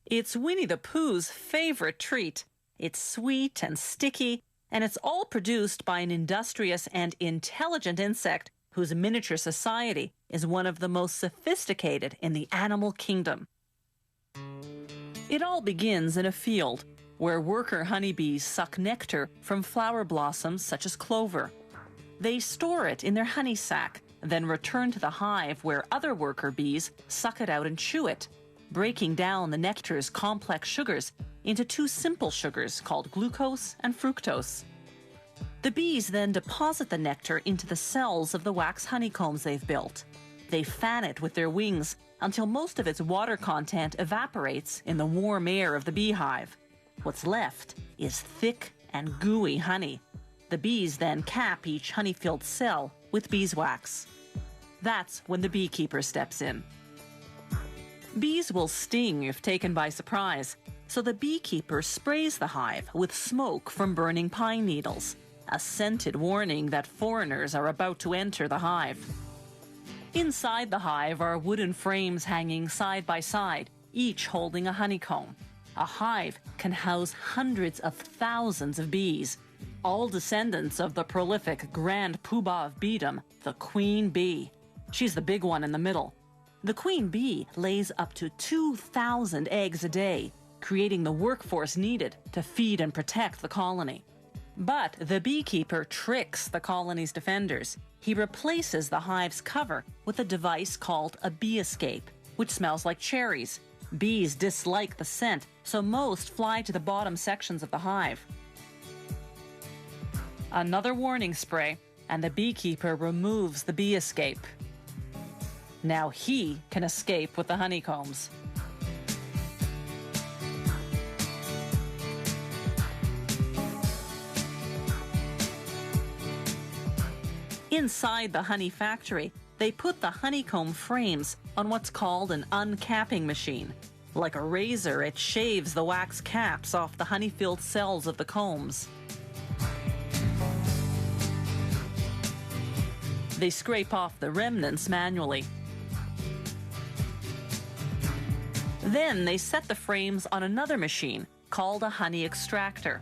It's Winnie the Pooh's favorite treat. It's sweet and sticky, and it's all produced by an industrious and intelligent insect whose miniature society is one of the most sophisticated in the animal kingdom. It all begins in a field where worker honeybees suck nectar from flower blossoms such as clover. They store it in their honey sac, then return to the hive where other worker bees suck it out and chew it, breaking down the nectar's complex sugars into two simple sugars called glucose and fructose. The bees then deposit the nectar into the cells of the wax honeycombs they've built. They fan it with their wings until most of its water content evaporates in the warm air of the beehive. What's left is thick and gooey honey. The bees then cap each honey-filled cell with beeswax. That's when the beekeeper steps in. Bees will sting if taken by surprise, so the beekeeper sprays the hive with smoke from burning pine needles, a scented warning that foreigners are about to enter the hive. Inside the hive are wooden frames hanging side by side, each holding a honeycomb. A hive can house hundreds of thousands of bees, all descendants of the prolific grand poobah of beedom, the queen bee. She's the big one in the middle. The queen bee lays up to 2,000 eggs a day, creating the workforce needed to feed and protect the colony. But the beekeeper tricks the colony's defenders. He replaces the hive's cover with a device called a bee escape, which smells like cherries. Bees dislike the scent, so most fly to the bottom sections of the hive. Another warning spray, and the beekeeper removes the bee escape. Now he can escape with the honeycombs. Inside the honey factory, they put the honeycomb frames on what's called an uncapping machine. Like a razor, it shaves the wax caps off the honey-filled cells of the combs. They scrape off the remnants manually. Then they set the frames on another machine called a honey extractor.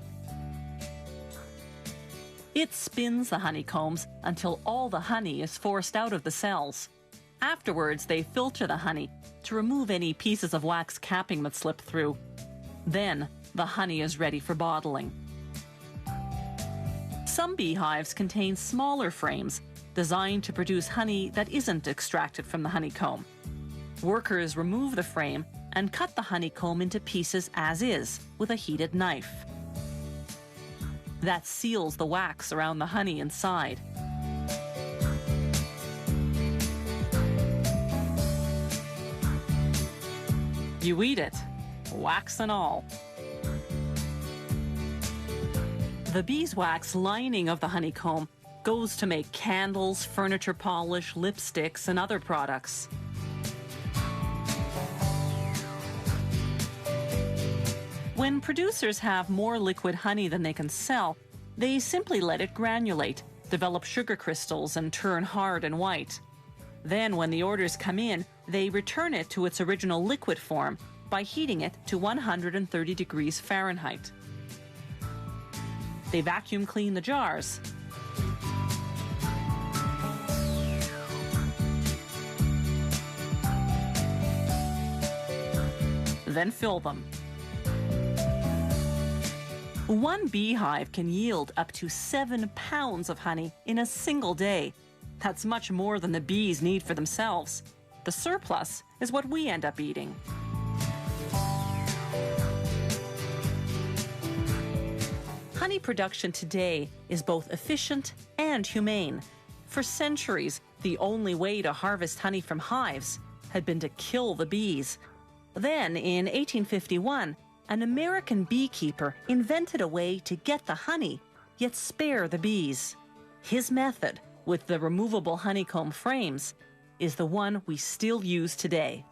It spins the honeycombs until all the honey is forced out of the cells. Afterwards, they filter the honey to remove any pieces of wax capping that slip through. Then, the honey is ready for bottling. Some beehives contain smaller frames designed to produce honey that isn't extracted from the honeycomb. Workers remove the frame and cut the honeycomb into pieces as is with a heated knife. That seals the wax around the honey inside. You eat it, wax and all. The beeswax lining of the honeycomb goes to make candles, furniture polish, lipsticks, and other products. When producers have more liquid honey than they can sell, they simply let it granulate, develop sugar crystals, and turn hard and white. Then, when the orders come in, they return it to its original liquid form by heating it to 130 degrees Fahrenheit. They vacuum clean the jars. Then fill them. One beehive can yield up to 7 pounds of honey in a single day. That's much more than the bees need for themselves. The surplus is what we end up eating. Honey production today is both efficient and humane. For centuries, the only way to harvest honey from hives had been to kill the bees. Then, in 1851, an American beekeeper invented a way to get the honey, yet spare the bees. His method, with the removable honeycomb frames, is the one we still use today.